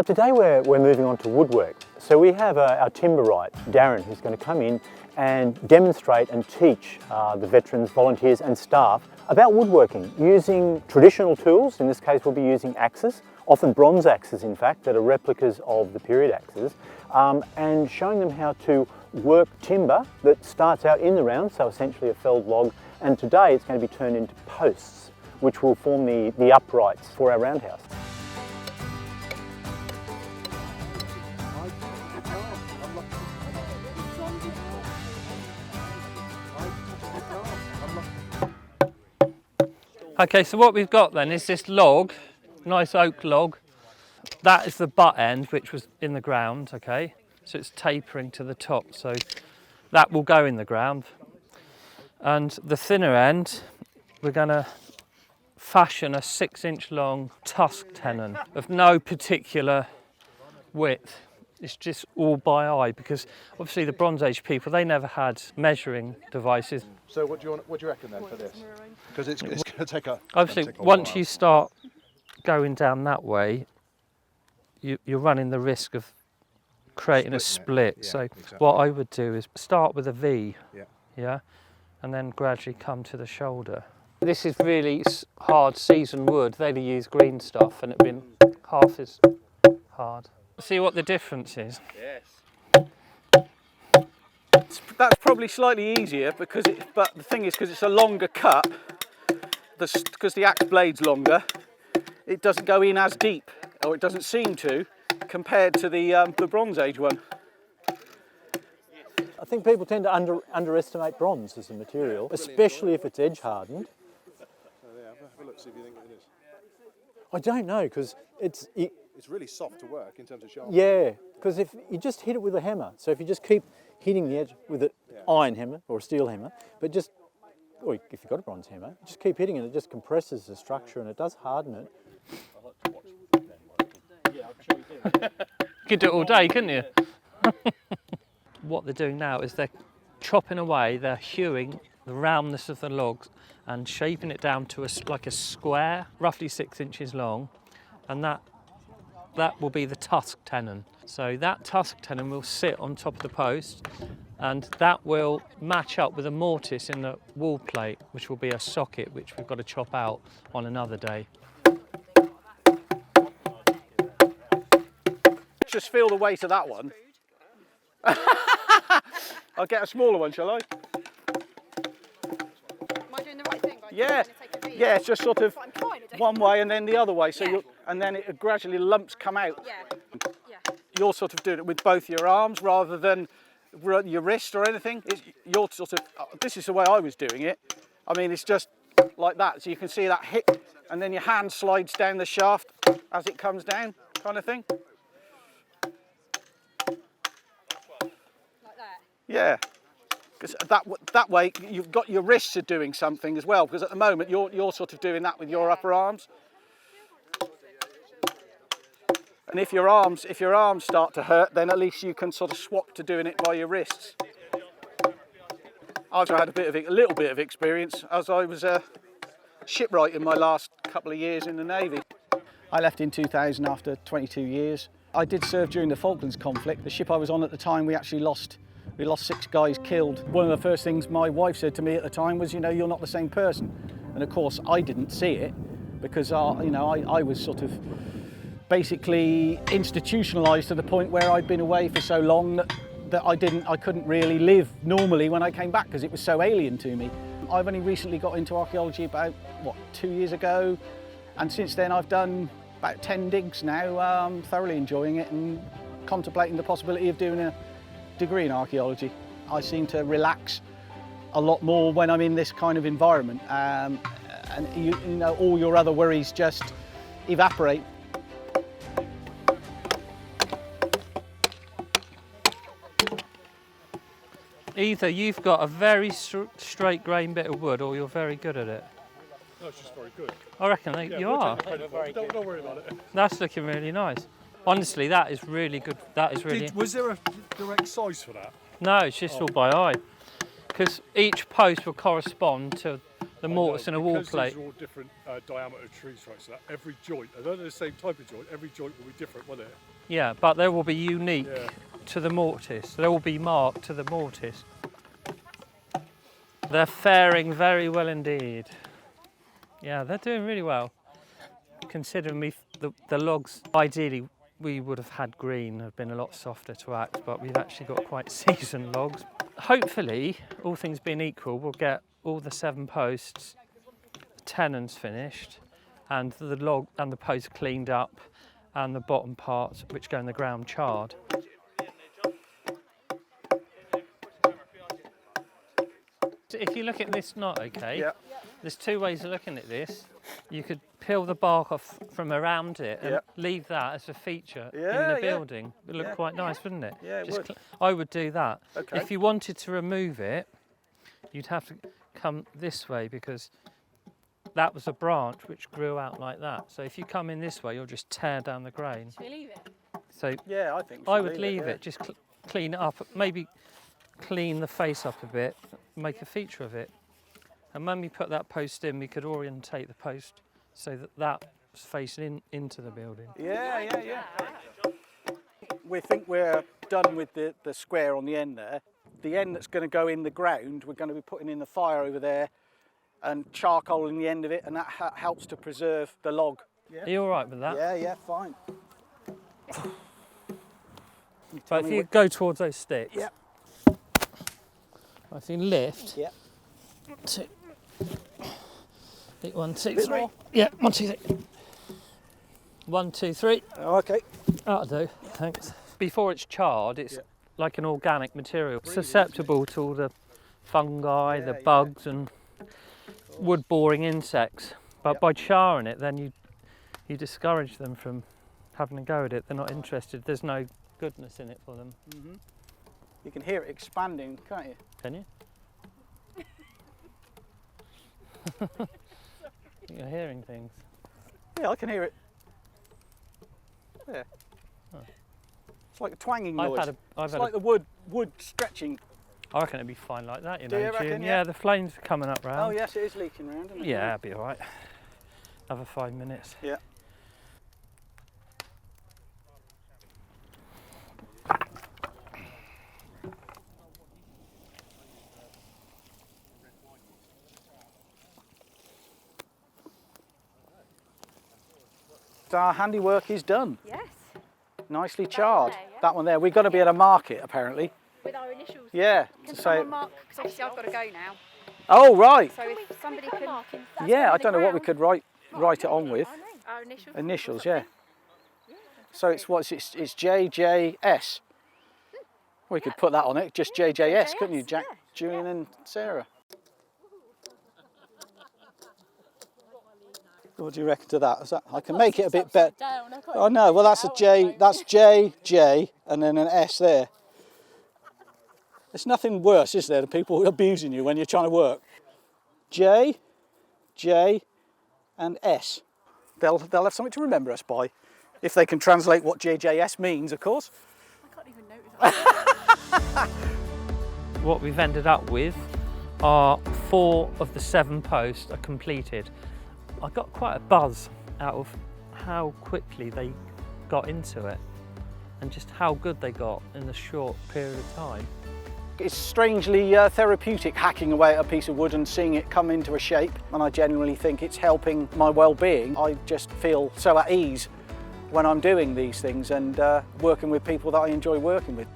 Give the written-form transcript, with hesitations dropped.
Today we're moving on to woodwork. So we have our Treewright Darren, who's going to come in and demonstrate and teach the veterans, volunteers and staff about woodworking using traditional tools. In this case we'll be using axes, often bronze axes in fact, that are replicas of the period axes, and showing them how to work timber that starts out in the round, so essentially a felled log, and today it's going to be turned into posts which will form the uprights for our roundhouse. Okay, so what we've got then is this log, nice oak log. That is the butt end, which was in the ground, okay? So it's tapering to the top, so that will go in the ground. And the thinner end, we're gonna fashion a 6-inch long tusk tenon of no particular width. It's just all by eye, because obviously the Bronze Age people, they never had measuring devices. So what do you reckon then for this? Because it's going to take a Obviously, once you start going down that way, you're running the risk of creating a split. Yeah, so exactly. what I would do is start with a V, yeah, and then gradually come to the shoulder. This is really hard seasoned wood. They'd have used green stuff and it'd been half as hard. See what the difference is? Yes. That's probably slightly easier because but the thing is, because it's a longer cut, because the axe blade's longer, it doesn't go in as deep, or it doesn't seem to, compared to the Bronze Age one. I think people tend to underestimate bronze as a material, especially if it's edge hardened. have a look, see if you think it is. I don't know, because It's really soft to work in terms of sharpness. yeah, because if you just hit it with a hammer, so if you just keep hitting the edge with an iron hammer or a steel hammer, but just, or if you've got a bronze hammer, just keep hitting it, it just compresses the structure and it does harden it. You could do it all day, couldn't you? What they're doing now is they're chopping away, they're hewing the roundness of the logs and shaping it down to like a square, roughly 6 inches long, and that will be the tusk tenon. So that tusk tenon will sit on top of the post, and that will match up with a mortise in the wall plate, which will be a socket, which we've got to chop out on another day. Just feel the weight of that one. I'll get a smaller one, shall I? Am I doing the right thing? Yeah, yeah, it's just sort of one way and then the other way, so and then it gradually lumps come out. Yeah. You're sort of doing it with both your arms rather than your wrist or anything. You're sort of, this is the way I was doing it. I mean, it's just like that, so you can see that hit, and then your hand slides down the shaft as it comes down, kind of thing. Like that? Yeah. Because that way you've got your wrists are doing something as well, because at the moment you're sort of doing that with your upper arms. And if your arms start to hurt, then at least you can sort of swap to doing it by your wrists. I've had a little bit of experience as I was shipwrighting my last couple of years in the Navy. I left in 2000 after 22 years. I did serve during the Falklands conflict. The ship I was on at the time, we lost 6 guys killed. One of the first things my wife said to me at the time was, you know, you're not the same person. And of course I didn't see it, because I was sort of basically institutionalized to the point where I'd been away for so long that I couldn't really live normally when I came back, because it was so alien to me. I've only recently got into archaeology about 2 years ago, and since then I've done about 10 digs now. I'm thoroughly enjoying it and contemplating the possibility of doing a degree in archaeology. I seem to relax a lot more when I'm in this kind of environment, and you know, all your other worries just evaporate. Either you've got a very straight grain bit of wood, or you're very good at it. No, it's just very good. I reckon you are. Don't worry about it. That's looking really nice. Honestly, that is really good. That is really... Was there a direct size for that? No, it's just all by eye. Because each post will correspond to the mortise in a wall because plate. These are all different diameter trees, right? So that every joint, although they're the same type of joint, every joint will be different, won't it? Yeah, but they will be unique to the mortise. They will be marked to the mortise. They're faring very well indeed. Yeah, they're doing really well. Considering the logs, ideally we would have had green, have been a lot softer to axe, but we've actually got quite seasoned logs. Hopefully, all things being equal, we'll get all the 7 posts, tenons finished, and the log and the post cleaned up, and the bottom parts, which go in the ground, charred. If you look at this knot, okay, there's 2 ways of looking at this. You could peel the bark off from around it and leave that as a feature in the building. It would look quite nice, wouldn't it? Yeah, it would. I would do that. Okay. If you wanted to remove it, you'd have to come this way because that was a branch which grew out like that. So if you come in this way, you'll just tear down the grain. Should we leave it? So Yeah, I think we I should would leave yeah. it, just clean it up, maybe clean the face up a bit, make a feature of it. And when we put that post in, we could orientate the post so that that was facing into the building. Yeah. We think we're done with the square on the end there. The end that's going to go in the ground, we're going to be putting in the fire over there and charcoaling the end of it, and that helps to preserve the log. Yeah. Are you all right with that? Yeah, fine. But if you go towards those sticks, Yeah. if you lift, Yeah. 2, 1, 2, Bit 3. more. Yeah, 1, 2, 3. 1, 2, 3. Okay. That'll do, thanks. Before it's charred, it's like an organic material, susceptible to all the fungi, the bugs and wood-boring insects. But by charring it, then you discourage them from having a go at it. They're not interested. There's no goodness in it for them. Mm-hmm. You can hear it expanding, can't you? Can you? You're hearing things. Yeah, I can hear it. Yeah. Oh. It's like a twanging noise. I've It's like the wood stretching. I reckon it'd be fine like that, you Do know, you reckon, June. yeah? Yeah, the flames are coming up round. Oh yes, it is leaking round, isn't it? Yeah, it'll be all right. Another 5 minutes. Yeah. Our handiwork is done. Yes. Nicely That one charred. there, yeah? That one there. We've got to be able to mark it, apparently. With our initials. Yeah. Can To say. someone mark? Because obviously I've got to go now. Oh right. So if somebody can. Yeah. I don't know what we could write it on with. Our initials. Initials. Yeah. So it's what's it's JJS. We could put that on it. Just JJS, couldn't you? Jack, yeah, Julian, and Sarah. What do you reckon to that? Is that I can make it a bit better. Oh no, well that's a J, that's J, and then an S there. There's nothing worse, is there, than people abusing you when you're trying to work. J, and S. They'll have something to remember us by, if they can translate what JJS means, of course. I can't even notice that. What we've ended up with are 4 of the 7 posts are completed. I got quite a buzz out of how quickly they got into it and just how good they got in a short period of time. It's strangely therapeutic hacking away at a piece of wood and seeing it come into a shape, and I genuinely think it's helping my well-being. I just feel so at ease when I'm doing these things and working with people that I enjoy working with.